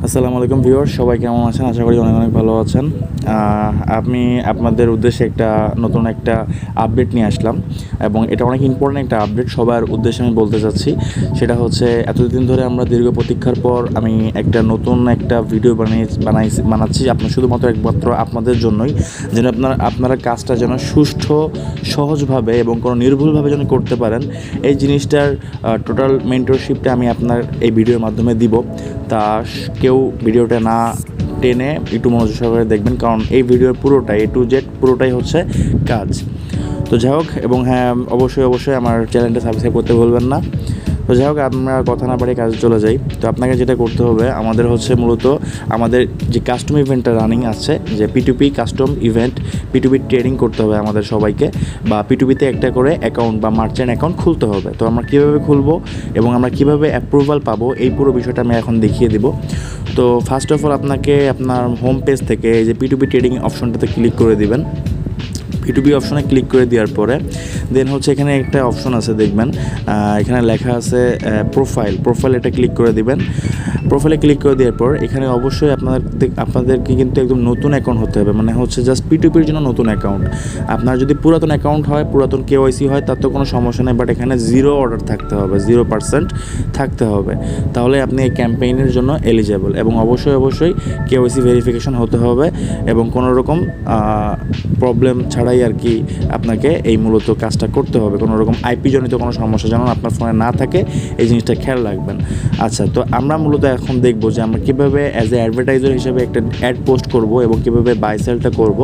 আসসালামু আলাইকুম ভিউয়ার, সবাই কেমন আছেন? আশা করি অনেক অনেক ভালো আছেন। আমি আপনাদের উদ্দেশ্যে নতুন একটা আপডেট নিয়ে আসলাম এবং এটা অনেক ইম্পর্ট্যান্ট একটা আপডেট সবার উদ্দেশ্যে আমি বলতে চাচ্ছি। সেটা হচ্ছে এতদিন ধরে আমরা দীর্ঘ প্রতীক্ষার পর আমি নতুন একটা ভিডিও বানাচ্ছি শুধুমাত্র একমাত্র আপনাদের জন্যই, যেন আপনারা কাজটা যেন সুষ্ঠু, সহজভাবে এবং কোনো নির্ভুলভাবে যেন করতে পারেন। এই জিনিসটার টোটাল মেন্টরশিপটা আমি আপনার এই ভিডিওর মাধ্যমে দিব। তা কেউ ভিডিওটা না টেনে একটু মনোযোগ সহকারে দেখবেন, কারণ এই ভিডিওর পুরোটাই A to Z পুরোটাই হচ্ছে কাজ। তো যাই হোক, এবং হ্যাঁ, অবশ্যই আমার চ্যানেলটা সাবস্ক্রাইব করতে ভুলবেন না। তো যাই হোক, আমরা কথা না বাড়িয়ে কাজে চলে যাই। তো আপনাকে যেটা করতে হবে, আমাদের হচ্ছে মূলত আমাদের যে কাস্টম ইভেন্টটা রানিং আছে, যে P2P custom event, P2P trading করতে হবে আমাদের সবাইকে, বা P2Pতে একটা করে অ্যাকাউন্ট বা মার্চেন্ট অ্যাকাউন্ট খুলতে হবে। তো আমরা কীভাবে খুলবো এবং আমরা কীভাবে অ্যাপ্রুভাল পাবো, এই পুরো বিষয়টা আমি এখন দেখিয়ে দিব। তো ফার্স্ট অফ অল আপনাকে আপনার হোম পেজ থেকে এই যে P2P ট্রেডিং অপশনটাতে ক্লিক করে দিবেন। P2P অপশনে ক্লিক করে দেওয়ার পরে দেন হচ্ছে এখানে একটা অপশন আছে, দেখবেন এখানে লেখা আছে প্রোফাইল, এটা ক্লিক করে দিবেন। প্রোফাইলে ক্লিক করে দেওয়ার পর এখানে অবশ্যই আপনাদেরকে কিন্তু একদম নতুন অ্যাকাউন্ট হতে হবে, মানে হচ্ছে জাস্ট P2Pর জন্য নতুন অ্যাকাউন্ট। আপনার যদি পুরাতন অ্যাকাউন্ট হয়, পুরাতন KYC হয়, তার তো কোনো সমস্যা নেই, বাট এখানে 0 অর্ডার থাকতে হবে, 0% থাকতে হবে, তাহলে আপনি এই ক্যাম্পেইনের জন্য এলিজেবল। এবং অবশ্যই KYC ভেরিফিকেশন হতে হবে এবং কোনো রকম প্রবলেম ছাড়াই আর কি আপনাকে এই মূলত কাজটা করতে হবে। কোনো রকম IP জনিত কোনো সমস্যা যেন আপনার ফোনে না থাকে, এই জিনিসটা খেয়াল রাখবেন। আচ্ছা, তো আমরা মূলত এখন দেখব যে আমরা কীভাবে অ্যাজ এ অ্যাডভার্টাইজার হিসেবে একটা অ্যাড পোস্ট করব এবং কীভাবে বাই সেলটা করব।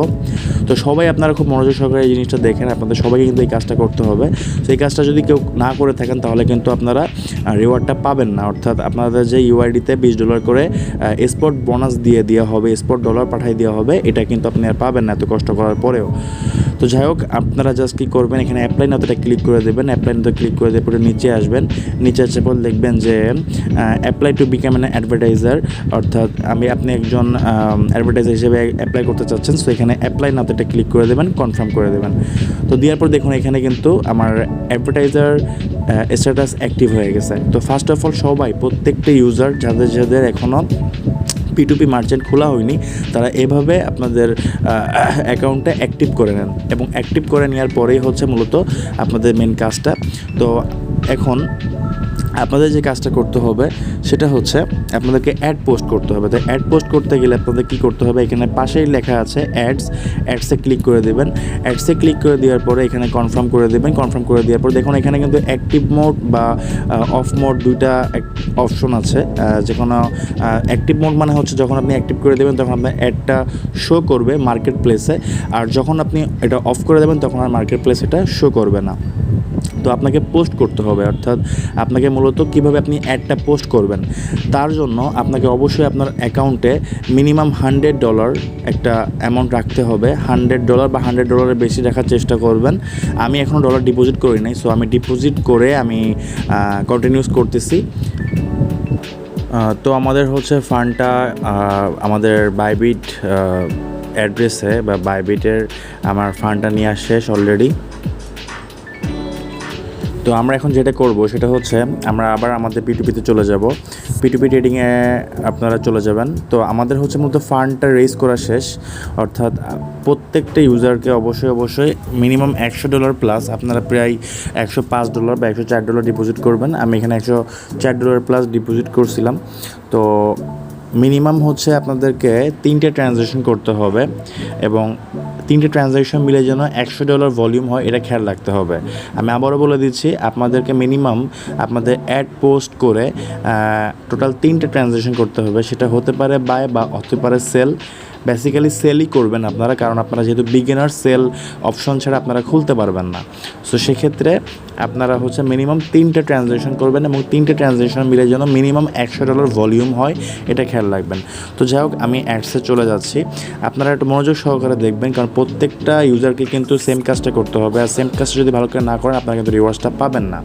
তো সবাই আপনারা খুব মনোযোগ সহকারে এই জিনিসটা দেখেন, আপনাদের সবাইকে কিন্তু এই কাজটা করতে হবে। তো এই কাজটা যদি কেউ না করে থাকেন, তাহলে কিন্তু আপনারা রিওয়ার্ডটা পাবেন না, অর্থাৎ আপনাদের যে UID-তে $20 করে স্পট বোনাস দিয়ে দেওয়া হবে, স্পট ডলার পাঠিয়ে দেওয়া হবে, এটা কিন্তু আপনি আর পাবেন না এত কষ্ট করার পরেও। তো যাই হোক, আপনারা জাস্ট কী করবেন, এখানে অ্যাপ্লাই নাওতে ক্লিক করে দেবেন। অ্যাপ্লাই নাওতে ক্লিক করে দেওয়ার পরে নিচে আসবেন। নিচে আসার পর দেখবেন যে apply to become an advertiser, অর্থাৎ আপনি একজন অ্যাডভার্টাইজার হিসেবে অ্যাপ্লাই করতে চাচ্ছেন। সো এখানে অ্যাপ্লাই নাওতে ক্লিক করে দেবেন, কনফার্ম করে দেবেন। তো দেওয়ার পর দেখুন এখানে কিন্তু আমার অ্যাডভার্টাইজার স্ট্যাটাস অ্যাক্টিভ হয়ে গেছে। তো ফার্স্ট অফ অল সবাই, প্রত্যেকটা ইউজার যাদের এখনও P2P মার্চেন্ট খোলা হয়নি, তারা এভাবে আপনাদের অ্যাকাউন্টটা অ্যাক্টিভ করে নেন, এবং অ্যাক্টিভ করে নেওয়ার পরেই হচ্ছে মূলত আপনাদের মেন কাজটা। তো এখন আপনাদের যে কাজটা করতে হবে সেটা হচ্ছে আপনাদেরকে অ্যাড পোস্ট করতে হবে। তো অ্যাড পোস্ট করতে গেলে আপনাদের কী করতে হবে, এখানে পাশেই লেখা আছে অ্যাডসে ক্লিক করে দেবেন। অ্যাডসে ক্লিক করে দেওয়ার পরে এখানে কনফার্ম করে দেবেন। কনফার্ম করে দেওয়ার পর দেখুন এখানে কিন্তু অ্যাক্টিভ মোড বা অফ মোড দুইটা অপশন আছে। যে কোনো অ্যাক্টিভ মোড মানে হচ্ছে যখন আপনি অ্যাক্টিভ করে দেবেন তখন আপনার অ্যাডটা শো করবে মার্কেট প্লেসে, আর যখন আপনি এটা অফ করে দেবেন তখন আর মার্কেট প্লেসে এটা শো করবে না। তো আপনাকে পোস্ট করতে হবে, অর্থাৎ আপনাকে মূলত কীভাবে আপনি অ্যাডটা পোস্ট করবেন, তার জন্য আপনাকে অবশ্যই আপনার অ্যাকাউন্টে মিনিমাম $100 একটা অ্যামাউন্ট রাখতে হবে। $100 বা $100 বেশি রাখার চেষ্টা করবেন। আমি এখনও ডলার ডিপোজিট করি নাই, সো আমি ডিপোজিট করে আমি কন্টিনিউস করতেছি। তো আমাদের হচ্ছে ফান্ডটা আমাদের বাইবিট অ্যাড্রেসে বা বাইবিটের আমার ফান্ডটা নিয়ে শেষ অলরেডি। তো আমরা এখন যেটা করব সেটা হচ্ছে আমরা আবার আমাদের P2Pতে চলে যাব। P2P ট্রেডিংয়ে আপনারা চলে যাবেন। তো আমাদের হচ্ছে মূলত ফান্ডটা রেজ করা শেষ, অর্থাৎ প্রত্যেকটা ইউজারকে অবশ্যই মিনিমাম $100 প্লাস, আপনারা প্রায় $105 বা $104 ডিপোজিট করবেন। আমি এখানে $104 প্লাস ডিপোজিট করছিলাম। তো মিনিমাম হচ্ছে আপনাদেরকে 3টে ট্রানজ্যাকশন করতে হবে, এবং 3টে ট্রানজ্যাকশন মিলে যেন $100 ভলিউম হয়, এটা খেয়াল রাখতে হবে। আমি আবারও বলে দিচ্ছি, আপনাদেরকে মিনিমাম আপনাদের অ্যাড পোস্ট করে টোটাল 3টে ট্রানজ্যাকশন করতে হবে। সেটা হতে পারে বাই বা হতে পারে সেল। বেসিক্যালি সেলই করবেন আপনারা, কারণ আপনারা যেহেতু বিগিনার, সেল অপশন ছাড়া আপনারা খুলতে পারবেন না। সো সেক্ষেত্রে আপনারা হচ্ছে মিনিমাম 3টে ট্রানজ্যাকশন করবেন, এবং 3টে ট্রানজ্যাকশন মিলে যেন মিনিমাম $100 ভলিউম হয়, এটা খেয়াল রাখবেন। তো যাই হোক, আমি অ্যাডসে চলে যাচ্ছি। আপনারা একটু মনোযোগ সহকারে দেখবেন, কারণ প্রত্যেকটা ইউজারকে কিন্তু সেম কাজটা করতে হবে, আর সেম কাজটা যদি ভালো করে না করেন আপনারা কিন্তু রিওয়ার্ডসটা পাবেন না।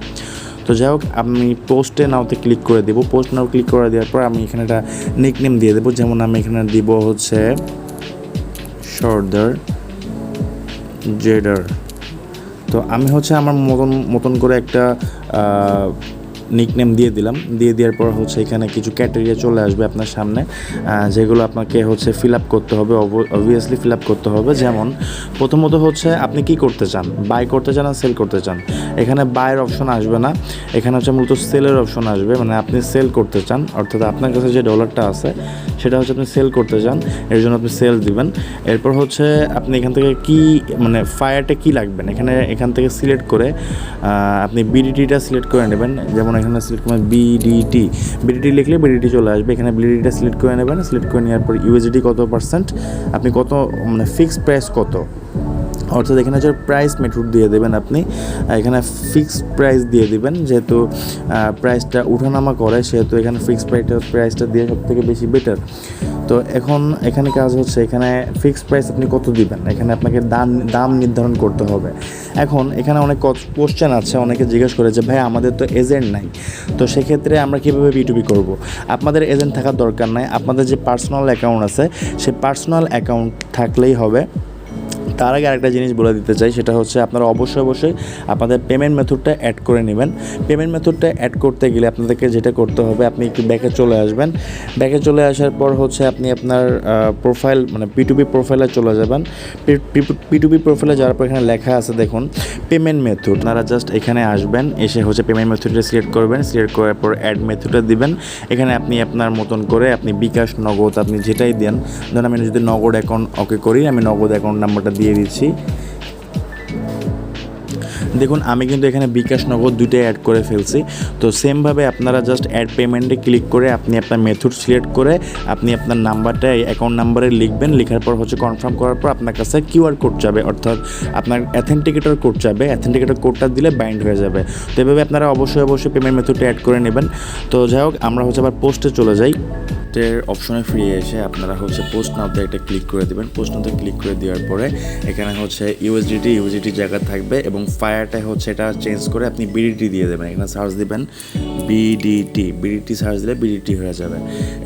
তো যাই হোক, আমি পোস্টে নাওতে ক্লিক করে দেবো। পোস্ট নাও ক্লিক করে দেওয়ার পর আমি এখানে একটা নিকনেম দিয়ে দেবো, যেমন আমি এখানে দিব হচ্ছে সর্দার জেডার। তো আমি হচ্ছে আমার মতন করে একটা নিকনেম দিয়ে দিলাম। দিয়ে দেওয়ার পর হচ্ছে এখানে কিছু ক্যাটেগরি চলে আসবে আপনার সামনে, যেগুলো আপনাকে হচ্ছে ফিল আপ করতে হবে, অবভিয়াসলি ফিল আপ করতে হবে। যেমন প্রথমত হচ্ছে আপনি কি করতে চান, বাই করতে চান না সেল করতে চান। এখানে বাইয়ের অপশন আসবে না, এখানে হচ্ছে মূলত সেলের অপশন আসবে। মানে আপনি সেল করতে চান, অর্থাৎ আপনার কাছে যে ডলারটা আছে সেটা হচ্ছে আপনি সেল করতে চান, এর জন্য আপনি সেল দিবেন। এরপর হচ্ছে আপনি এখান থেকে কি মানে ফায়ারটা কি লাগবেন, এখান থেকে সিলেক্ট করে আপনি বিডিটিটা সিলেক্ট করে নেবেন। যেমন এখানে সিলেক্ট করবেন বিডিটি লিখলে বিডিটি চলে আসবে। এখানে বিডিটিটা সিলেক্ট করে নেবেন। সিলেক্ট করে নেওয়ার পর ইউএসডি কত পার্সেন্ট, আপনি কত মানে ফিক্সড প্রাইস কত, অর্থাৎ এখানে হচ্ছে প্রাইস মেথড দিয়ে দেবেন। আপনি এখানে ফিক্সড প্রাইস দিয়ে দিবেন, যেহেতু প্রাইসটা উঠানামা করে সেহেতু এখানে ফিক্সড প্রাইসটা দিয়ে সবথেকে বেশি বেটার। তো এখন এখানে কাজ হচ্ছে এখানে ফিক্সড প্রাইস আপনি কত দিবেন, এখানে আপনাকে দাম নির্ধারণ করতে হবে। এখন এখানে অনেক কোশ্চেন আছে, অনেকে জিজ্ঞেস করে যে ভাই আমাদের তো এজেন্ট নাই, তো সেক্ষেত্রে আমরা কীভাবে B2B করব। আপনাদের এজেন্ট থাকার দরকার নাই, আপনাদের যে পার্সোনাল অ্যাকাউন্ট আছে সেই পার্সোনাল অ্যাকাউন্ট থাকলেই হবে। তার আগে আরেকটা জিনিস বলে দিতে চাই, সেটা হচ্ছে আপনারা অবশ্যই আপনাদের পেমেন্ট মেথডটা অ্যাড করে নেবেন। পেমেন্ট মেথডটা অ্যাড করতে গেলে আপনাদেরকে যেটা করতে হবে, আপনি একটু ব্যাকে চলে আসবেন। ব্যাকে চলে আসার পর হচ্ছে আপনি আপনার প্রোফাইল মানে P2P প্রোফাইলে চলে যাবেন। P2P প্রোফাইলে যাওয়ার পর এখানে লেখা আছে দেখুন পেমেন্ট মেথড। আপনারা জাস্ট এখানে আসবেন, এসে হচ্ছে পেমেন্ট মেথডটা সিলেক্ট করবেন। সিলেক্ট করার পর অ্যাড মেথডটা দিবেন। এখানে আপনি আপনার মতন করে আপনি বিকাশ, নগদ আপনি যেটাই দেন। ধরুন আমি যদি নগদ অ্যাকাউন্ট ওকে করি, আমি নগদ অ্যাকাউন্ট নাম্বারটা দিয়ে দিচ্ছি। দেখুন আমি কিন্তু এখানে বিকাশ, নগদ দুইটাই অ্যাড করে ফেলছি। তো সেমভাবে আপনারা জাস্ট অ্যাড পেমেন্টে ক্লিক করে আপনি আপনার মেথড সিলেক্ট করে আপনি আপনার নাম্বারটা অ্যাকাউন্ট নাম্বারে লিখবেন। লেখার পর হচ্ছে কনফার্ম করার পর আপনার কাছে কিউআর কোড যাবে, অর্থাৎ আপনার অ্যাথেন্টিকেটর কোড যাবে। অ্যাথেন্টিকেটর কোডটা দিলে বাইন্ড হয়ে যাবে। তো এভাবে আপনারা অবশ্যই পেমেন্ট মেথডটা অ্যাড করে নেবেন। তো যাই হোক, আমরা হচ্ছে আবার পোস্টে চলে যাই। অপশনে ফিরে এসে আপনারা হচ্ছে পোস্ট নাওতে একটা ক্লিক করে দেবেন। পোস্ট নাওতে ক্লিক করে দেওয়ার পরে এখানে হচ্ছে ইউএসডিটি জায়গা থাকবে এবং ফায়ারটা হচ্ছে এটা চেঞ্জ করে আপনি বিডিটি দিয়ে দেবেন। এখানে সার্চ দিবেন বিডিটি সার্চ দিলে বিডিটি হয়ে যাবে।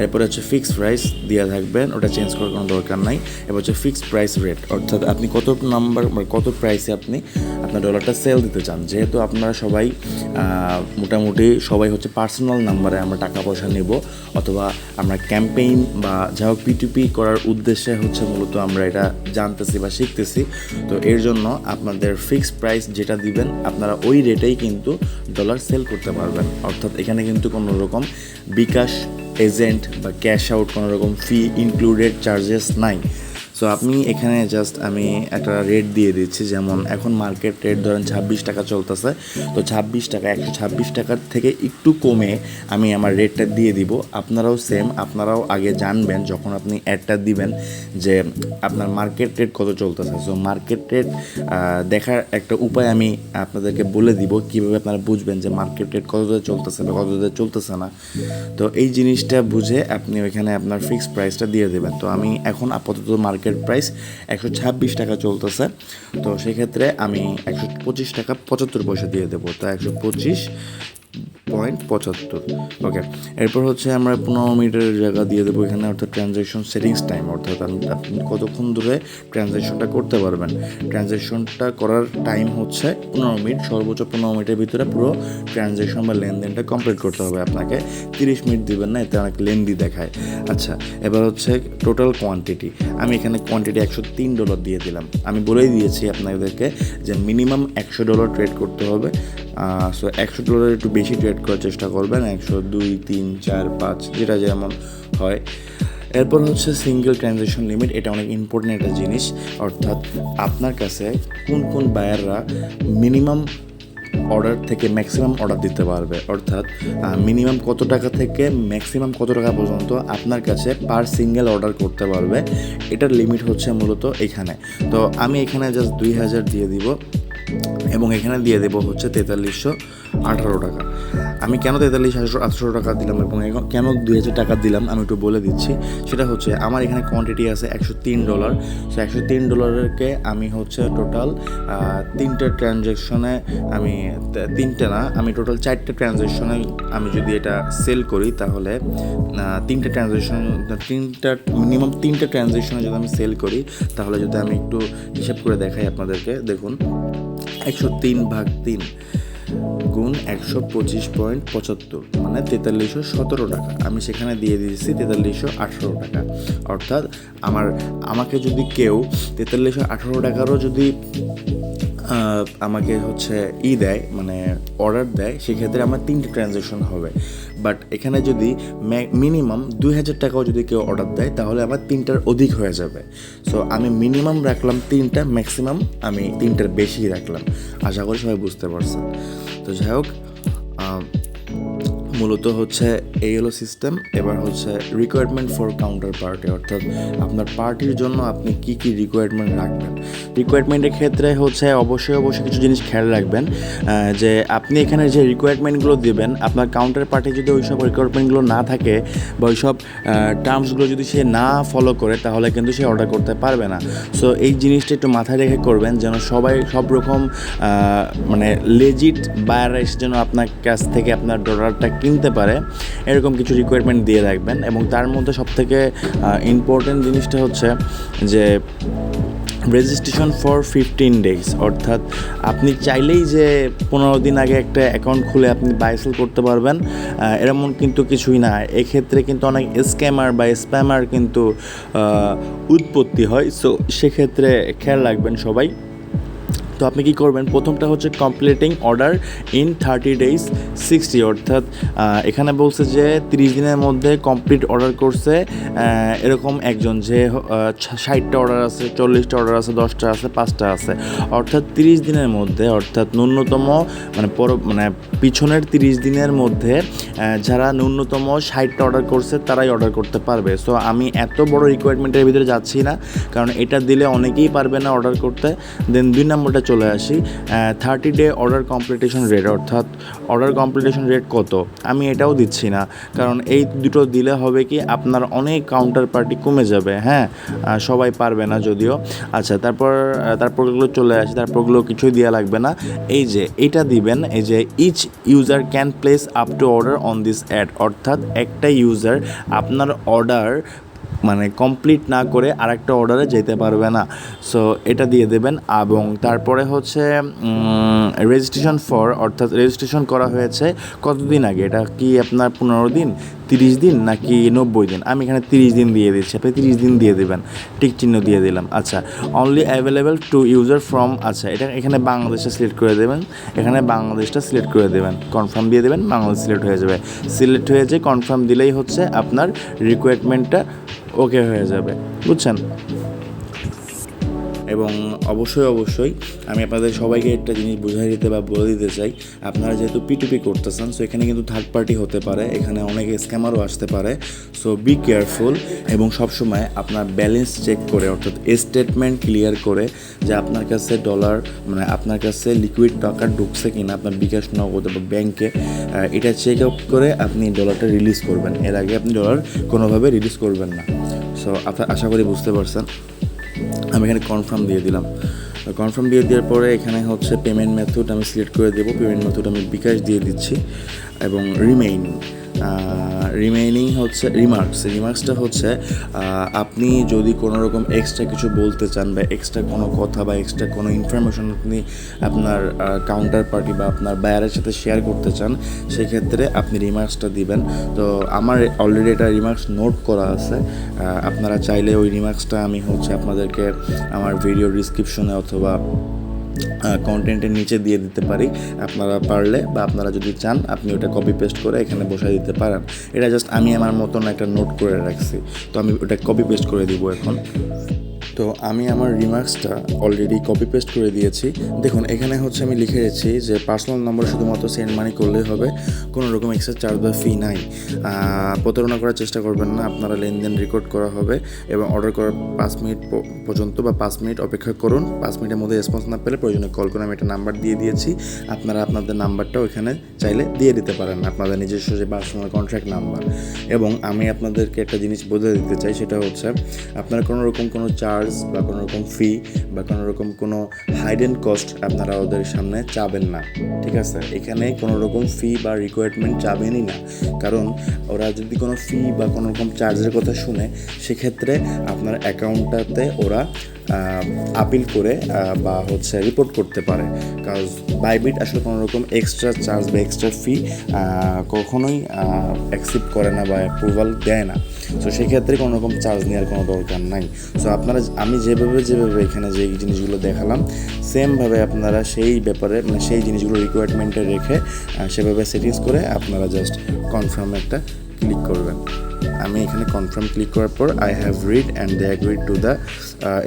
এরপরে হচ্ছে ফিক্সড প্রাইস দেওয়া থাকবেন, ওটা চেঞ্জ করার কোনো দরকার নাই। এবার হচ্ছে ফিক্সড প্রাইস রেট, অর্থাৎ আপনি কত নাম্বার মানে কত প্রাইসে আপনি আপনার ডলারটা সেল দিতে চান। যেহেতু আপনারা সবাই মোটামুটি সবাই হচ্ছে পার্সোনাল নাম্বারে আমরা টাকা পয়সা নেব, অথবা আমরা ক্যাম্পেইন বা যা হোক P2P করার উদ্দেশ্যে হচ্ছে মূলত আমরা এটা জানতেছি বা শিখতেছি। তো এর জন্য আপনাদের ফিক্সড প্রাইস যেটা দিবেন আপনারা ওই রেটেই কিন্তু ডলার সেল করতে পারবেন। অর্থাৎ এখানে কিন্তু কোনো রকম বিকাশ, এজেন্ট বা ক্যাশ আউট কোনো রকম ফি ইনক্লুডেড চার্জেস নাই। সো আপনি এখানে জাস্ট আমি একটা রেট দিয়ে দিচ্ছি। যেমন এখন মার্কেট রেট ধরেন 26 টাকা চলতেছে। তো 26 টাকা 126 টাকার থেকে একটু কমে আমি আমার রেটটা দিয়ে দিব। আপনারাও সেম, আপনারাও আগে জানবেন যখন আপনি অ্যাডটা দিবেন যে আপনার মার্কেট রেট কত চলতেছে। সো মার্কেট রেট দেখার একটা উপায় আমি আপনাদেরকে বলে দিব, কীভাবে আপনারা বুঝবেন যে মার্কেট রেট কত দূরে চলতেছে বা কত দূরে চলতেছে না। তো এই জিনিসটা বুঝে আপনি ওইখানে আপনার ফিক্সড প্রাইসটা দিয়ে দেবেন। তো আমি এখন আপাতত মার্কেট প্রাইস 126 টাকা চলতেছে। তো সেক্ষেত্রে আমি 125 টাকা 75 পয়সা দিয়ে দেবো। তো 125.75। ওকে, এরপর হচ্ছে আমরা 15 মিনিটের জায়গা দিয়ে দেবো এখানে, অর্থাৎ ট্রানজ্যাকশন সেটিংস টাইম, অর্থাৎ আপনি কতক্ষণ ধরে ট্রানজ্যাকশনটা করতে পারবেন। ট্রানজ্যাকশনটা করার টাইম হচ্ছে 15 মিনিট, সর্বোচ্চ 15 মিনিটের ভিতরে পুরো ট্রানজ্যাকশন বা লেনদেনটা কমপ্লিট করতে হবে আপনাকে। 30 মিনিট দিবেন না, এতে অনেক লেন্দি দেখায়। আচ্ছা, এবার হচ্ছে টোটাল কোয়ান্টিটি। আমি এখানে কোয়ান্টিটি $103 দিয়ে দিলাম। আমি বলেই দিয়েছি আপনাদেরকে যে মিনিমাম $100 ট্রেড করতে হবে। সো $100 একটু বেশি ট্রেড করার চেষ্টা করবেন, 100, 2, 3, 4, 5 যেটা যেমন হয়। এরপর হচ্ছে সিঙ্গেল ট্রানজ্যাকশন লিমিট। এটা অনেক ইম্পর্টেন্ট একটা জিনিস, অর্থাৎ আপনার কাছে কোন বায়াররা মিনিমাম অর্ডার থেকে ম্যাক্সিমাম অর্ডার দিতে পারবে, অর্থাৎ মিনিমাম কত টাকা থেকে ম্যাক্সিমাম কত টাকা পর্যন্ত আপনার কাছে পার সিঙ্গেল অর্ডার করতে পারবে, এটার লিমিট হচ্ছে মূলত এখানে। তো আমি এখানে জাস্ট 2000 দিয়ে দিব এবং এখানে দিয়ে দেবো হচ্ছে 4318 টাকা। আমি কেন 4318 টাকা দিলাম এবং কেন 2000 টাকা দিলাম আমি একটু বলে দিচ্ছি। সেটা হচ্ছে আমার এখানে কোয়ান্টিটি আছে $103। সো $103কে আমি হচ্ছে টোটাল 3টে ট্রানজ্যাকশনে আমি টোটাল 4টে ট্রানজ্যাকশনে আমি যদি এটা সেল করি তাহলে মিনিমাম 3টে ট্রানজ্যাকশনে যদি আমি সেল করি তাহলে যদি আমি একটু হিসাব করে দেখাই আপনাদেরকে, দেখুন 103/3 গুণ 125.75 মানে 4317 টাকা। আমি সেখানে দিয়ে দিয়েছি 4318 টাকা। অর্থাৎ আমাকে যদি কেউ 4318 টাকারও যদি আমাকে হচ্ছে দেয় মানে অর্ডার দেয়, সেক্ষেত্রে আমার 3টে ট্রানজ্যাকশন হবে। বাট এখানে যদি মিনিমাম 2000 টাকাও যদি কেউ অর্ডার দেয় তাহলে আমার 3টার অধিক হয়ে যাবে। সো আমি মিনিমাম রাখলাম 3টা, ম্যাক্সিমাম আমি 3টার বেশি রাখলাম। আশা করি সবাই বুঝতে পারছেন। তো যাই হোক, মূলত হচ্ছে এই হলো সিস্টেম। এবার হচ্ছে রিকোয়ারমেন্ট ফর কাউন্টার পার্টি, অর্থাৎ আপনার পার্টির জন্য আপনি কি কি রিকোয়ারমেন্ট রাখবেন। রিকোয়ারমেন্টের ক্ষেত্রে হচ্ছে অবশ্যই কিছু জিনিস খেয়াল রাখবেন, যে আপনি এখানে যে রিকোয়ারমেন্টগুলো দেবেন, আপনার কাউন্টার পার্টি যদি ওইসব রিকোয়ারমেন্টগুলো না থাকে বা ওইসব টার্মসগুলো যদি সে না ফলো করে, তাহলে কিন্তু সে অর্ডার করতে পারবে না। সো এই জিনিসটা একটু মাথায় রেখে করবেন, যেন সবাই সব রকম মানে লেজিট বায়াররা এসে যেন আপনার কাছ থেকে আপনার ডলারটা কিনতে পারে, এরকম কিছু রিকোয়ারমেন্ট দিয়ে রাখবেন। এবং তার মধ্যে সবথেকে ইম্পর্টেন্ট জিনিসটা হচ্ছে যে রেজিস্ট্রেশন ফর 15 days, অর্থাৎ আপনি চাইলেই যে 15 দিন আগে একটা অ্যাকাউন্ট খুলে আপনি বাই সেল করতে পারবেন, এরকম কিন্তু কিছুই না। এক্ষেত্রে কিন্তু অনেক স্ক্যামার বা স্প্যামার কিন্তু উৎপত্তি হয়। সো সেক্ষেত্রে খেয়াল রাখবেন সবাই। তো আপনি কী করবেন, প্রথমটা হচ্ছে কমপ্লিটিং অর্ডার ইন 30 days 60, অর্থাৎ এখানে বলছে যে 30 দিনের মধ্যে কমপ্লিট অর্ডার করছে এরকম একজন, যে 60টা অর্ডার আছে, 40টা অর্ডার আছে, 10টা আছে, 5টা আছে, অর্থাৎ 30 দিনের মধ্যে, অর্থাৎ ন্যূনতম মানে পিছনের 30 দিনের মধ্যে যারা ন্যূনতম 60টা অর্ডার করছে তারাই অর্ডার করতে পারবে। সো আমি এত বড় রিকোয়ারমেন্টের ভিতরে যাচ্ছি না, কারণ এটা দিলে অনেকেই পারবে না অর্ডার করতে। দেন 2 নম্বরটা চলে আসি, 30 day অর্ডার কমপ্লিটেশন রেট, অর্থাৎ অর্ডার কমপ্লিটেশন রেট কত, আমি এটাও দিচ্ছি না, কারণ এই দুটো দিলে হবে কি আপনার অনেক কাউন্টার পার্টি কমে যাবে। হ্যাঁ, সবাই পারবে না যদিও। আচ্ছা, তারপরগুলো চলে আসি, তারপরগুলো কিছুই দেওয়া লাগবে না। এই যে এটা দিবেন, এই যে each user can place up to order on this ad, অর্থাৎ একটা ইউজার আপনার অর্ডার মানে কমপ্লিট না করে আরেকটা অর্ডারে যেতে পারবে না। সো এটা দিয়ে দেবেন। এবং তারপরে হচ্ছে রেজিস্ট্রেশন ফর, অর্থাৎ রেজিস্ট্রেশন করা হয়েছে কতদিন আগে, এটা কি আপনার 15 দিন, 30 দিন নাকি 90 দিন। আমি এখানে 30 দিন দিয়ে দিচ্ছি, আপনি 30 দিন দিয়ে দেবেন, টিক চিহ্ন দিয়ে দিলাম। আচ্ছা, only available two user from, আচ্ছা এটা এখানে বাংলাদেশটা সিলেক্ট করে দেবেন, এখানে বাংলাদেশটা সিলেক্ট করে দেবেন, কনফার্ম দিয়ে দেবেন, বাংলাদেশ সিলেক্ট হয়ে যাবে। সিলেক্ট হয়ে যায় কনফার্ম দিলেই হচ্ছে আপনার রিকোয়ারমেন্টটা ওকে হয়ে যাবে, বুঝছেন। এবং অবশ্যই আমি আপনাদের সবাইকে একটা জিনিস বুঝিয়ে দিতে বা বলে দিতে চাই, আপনারা যেহেতু P2P করতেছেন, সো এখানে কিন্তু থার্ড পার্টি হতে পারে, এখানে অনেক স্ক্যামারও আসতে পারে। সো বি কেয়ারফুল এবং সবসময় আপনার ব্যালেন্স চেক করে, অর্থাৎ স্টেটমেন্ট ক্লিয়ার করে যে আপনার কাছে ডলার মানে আপনার কাছে লিকুইড টাকা ঢুকছে কিনা, আপনার বিকাশ নগদ বা ব্যাংকে, এটা চেক আউট করে আপনি ডলারটা রিলিজ করবেন। এর আগে আপনি ডলার কোনোভাবে রিলিজ করবেন না। সো আপনার আশা করি বুঝতে পারছেন। আমি এখানে কনফার্ম দিয়ে দিলাম। কনফার্ম দিয়ে দেওয়ার পরে এখানে হচ্ছে পেমেন্ট মেথড আমি সিলেক্ট করে দেবো। পেমেন্ট মেথড আমি বিকাশ দিয়ে দিচ্ছি। এবং রিমেইনিং হচ্ছে রিমার্কসটা হচ্ছে আপনি যদি কোনো রকম এক্সট্রা কিছু বলতে চান বা এক্সট্রা কোনো কথা বা এক্সট্রা কোনো ইনফরমেশন আপনি আপনার কাউন্টার পার্টি বা আপনার বায়ারের সাথে শেয়ার করতে চান, সেক্ষেত্রে আপনি রিমার্কসটা দিবেন। তো আমার অলরেডি এটা রিমার্কস নোট করা আছে, আপনারা চাইলে ওই রিমার্কসটা আমি হচ্ছে আপনাদেরকে আমার ভিডিও ডিসক্রিপশনে অথবা কন্টেন্টের নিচে দিয়ে দিতে পারি। আপনারা পারলে বা আপনারা যদি চান আপনি ওটা কপি পেস্ট করে এখানে বসাই দিতে পারেন। এটা জাস্ট আমি আমার মতন একটা নোট করে রাখছি, তো আমি ওটা কপি পেস্ট করে দিব এখন। তো আমি আমার রিমার্কসটা অলরেডি কপি পেস্ট করে দিয়েছি। দেখুন এখানে হচ্ছে আমি লিখে রেখেছি যে পার্সোনাল নম্বরে শুধুমাত্র সেন্ড মানি করলেই হবে, কোনো রকম এক্সট্রা চার্জ বা ফি নাই। প্রতারণা করার চেষ্টা করবেন না, আপনারা লেনদেন রেকর্ড করা হবে এবং অর্ডার করার 5 মিনিট পর্যন্ত বা 5 মিনিট অপেক্ষা করুন। 5 মিনিটের মধ্যে রেসপন্স না পেলে প্রয়োজনে কল করে আমি একটা নাম্বার দিয়ে দিয়েছি, আপনারা আপনাদের নাম্বারটাও এখানে চাইলে দিয়ে দিতে পারেন, আপনাদের নিজস্ব যে পার্সোনাল কন্ট্রাক্ট নাম্বার। এবং আমি আপনাদেরকে একটা জিনিস বলে দিতে চাই, সেটা হচ্ছে আপনারা কোনো রকম কোনো চার্জ বা কোনো রকম ফি বা কোনো রকম কোনো হাইডেন কস্ট আপনারা ওদের সামনে চাবেন না, ঠিক আছে। এখানে কোনো রকম ফি বা রিকোয়ারমেন্ট চাবেনই না, কারণ ওরা যদি কোনো ফি বা কোনো রকম চার্জের কথা শুনে, সেক্ষেত্রে আপনার অ্যাকাউন্টটাতে ওরা আপিল করে বা হচ্ছে রিপোর্ট করতে পারে। কারণ বাইবিট আসলে কোনো রকম এক্সট্রা চার্জ বা এক্সট্রা ফি কখনোই অ্যাকসেপ্ট করে না বা অ্যাপ্রুভাল দেয় না। সো সেক্ষেত্রে কোনো রকম চার্জ নেওয়ার কোনো দরকার নাই। সো আপনারা আমি যেভাবে এখানে যে জিনিসগুলো দেখালাম সেমভাবে আপনারা সেই ব্যাপারে মানে সেই জিনিসগুলো রিকোয়ারমেন্টে রেখে সেভাবে সেটিংস করে আপনারা জাস্ট কনফার্ম একটা ক্লিক করবেন। আমি এখানে কনফার্ম ক্লিক করার পর I have read and they agreed to the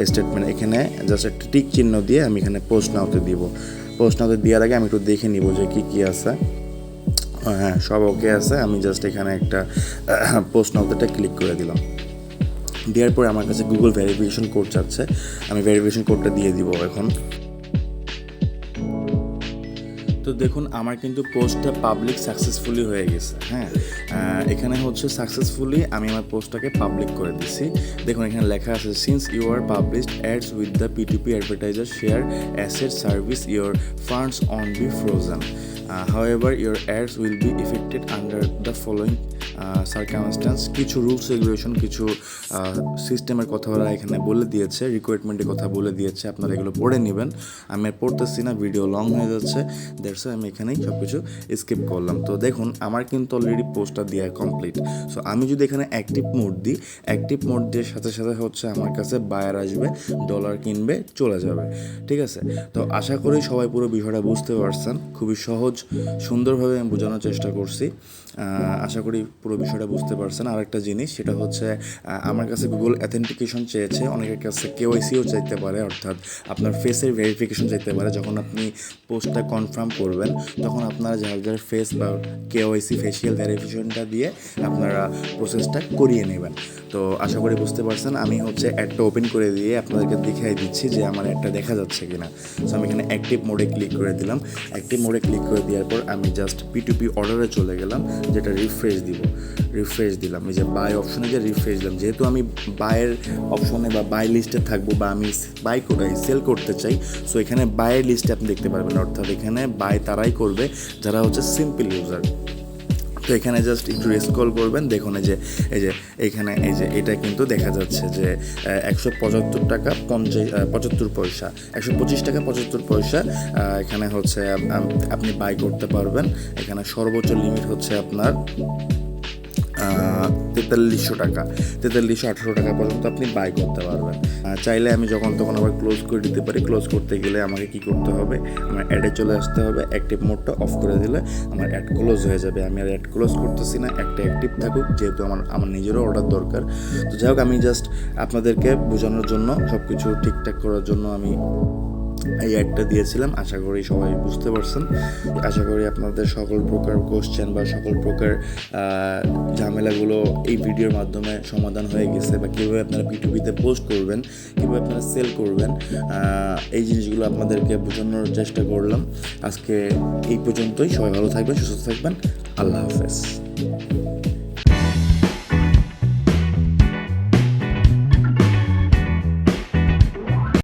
statement, এখানে জাস্ট একটা টিক চিহ্ন দিয়ে আমি এখানে পোস্ট নাওতে দিব। পোস্ট নাওতে দেওয়ার আগে আমি একটু দেখে নিব যে কী আছে। হ্যাঁ, সব ওকে আছে। আমি জাস্ট এখানে একটা পোস্ট নাওতেটা ক্লিক করে দিলাম। দেওয়ার পরে আমার কাছে গুগল ভেরিফিকেশন কোড চাচ্ছে, আমি ভেরিফিকেশন কোডটা দিয়ে দিব এখন। তো দেখুন আমার কিন্তু পোস্টটা পাবলিক সাকসেসফুলি হয়ে গেছে। হ্যাঁ, এখানে হচ্ছে সাকসেসফুলি আমি আমার পোস্টটাকে পাবলিক করে দিছি। দেখুন এখানে লেখা আছে since you are published ads with the PTP advertiser share asset service your funds on be frozen, however your ads will be affected under the following circumstance. কিছু রুলস রেগুলেশন, কিছু সিস্টেমের কথা ওরা এখানে বলে দিয়েছে, রিকোয়ারমেন্টের কথা বলে দিয়েছে, আপনারা এগুলো পড়ে নেবেন। আমি আর পড়তেছি না, ভিডিও লং হয়ে যাচ্ছে, দ্যাটস আমি এখানেই সব কিছু স্কিপ করলাম। তো দেখুন আমার কিন্তু অলরেডি পোস্টটা দেওয়া কমপ্লিট। সো আমি যদি এখানে অ্যাক্টিভ মোড দিই, অ্যাক্টিভ মোড দিয়ে সাথে সাথে হচ্ছে আমার কাছে বায়ার আসবে, ডলার কিনবে, চলে যাবে। ঠিক আছে, তো আশা করি সবাই পুরো বিষয়টা বুঝতে পারছেন। খুবই সহজ সুন্দরভাবে আমি বোঝানোর চেষ্টা করছি। আশা করি পুরো বিষয়টা বুঝতে পারছেন। আর একটা জিনিস সেটা হচ্ছে আমার কাছে গুগল অ্যাথেন্টিকেশন চেয়েছে, অনেকের কাছে কেওয়াইসিও চাইতে পারে, অর্থাৎ আপনার ফেসের ভেরিফিকেশন চাইতে পারে। যখন আপনি পোস্টটা কনফার্ম করবেন তখন আপনারা যার ফেস বা কেওয়াইসি ফেসিয়াল ভেরিফিকেশনটা দিয়ে আপনারা প্রসেসটা করিয়ে নেবেন। তো আশা করি বুঝতে পারছেন। আমি হচ্ছে অ্যাডটা ওপেন করে দিয়ে আপনাদেরকে দেখিয়ে দিচ্ছি যে আমার অ্যাডটা দেখা যাচ্ছে কিনা। সো আমি এখানে অ্যাক্টিভ মোডে ক্লিক করে দিলাম। অ্যাক্টিভ মোডে ক্লিক করে দেওয়ার পর আমি জাস্ট P2P অর্ডারে চলে গেলাম, যেটা রিফ্রেশ দিলাম। এই যে বাই অপশনে যে রিফ্রেশ দিলাম, যেহেতু আমি বাইয়ের অপশনে বা বাই লিস্টে থাকবো বা আমি সেল করতে চাই, সো এখানে বাইয়ের লিস্টে আপনি দেখতে পারবেন। অর্থাৎ এখানে বাই তারাই করবে যারা হচ্ছে সিম্পল ইউজার। তো এখানে জাস্ট একটু স্ক্রল করবেন, দেখুন এই যে এইখানে এই যে এটা কিন্তু দেখা যাচ্ছে যে 175 টাকা 75 পয়সা, 125 টাকা 75 পয়সা এখানে হচ্ছে আপনি বাই করতে পারবেন। এখানে সর্বোচ্চ লিমিট হচ্ছে আপনার 4300 টাকা, 4318 টাকা পর্যন্ত আপনি বাই করতে পারবেন। চাইলে আমি যখন তখন আবার ক্লোজ করে দিতে পারি। ক্লোজ করতে গেলে আমাকে কি করতে হবে, আমার অ্যাডে চলে আসতে হবে, অ্যাক্টিভ মোডটা অফ করে দিলে আমার অ্যাড ক্লোজ হয়ে যাবে। আমি আর অ্যাড ক্লোজ করতেছি না, একটা অ্যাক্টিভ থাকুক, যেহেতু আমার নিজেরও অর্ডার দরকার। তো যাই হোক, আমি জাস্ট আপনাদেরকে বোঝানোর জন্য, সব কিছু ঠিকঠাক করার জন্য আমি এই অ্যাডটা দিয়েছিলাম। আশা করি সবাই বুঝতে পারছেন। আশা করি আপনাদের সকল প্রকার কোশ্চেন বা সকল প্রকার ঝামেলাগুলো এই ভিডিওর মাধ্যমে সমাধান হয়ে গেছে, বা কীভাবে আপনারা P2Pতে পোস্ট করবেন, কীভাবে আপনারা সেল করবেন, এই জিনিসগুলো আপনাদেরকে বোঝানোর চেষ্টা করলাম। আজকে এই পর্যন্তই। সবাই ভালো থাকবেন, সুস্থ থাকবেন। আল্লাহ হাফেজ।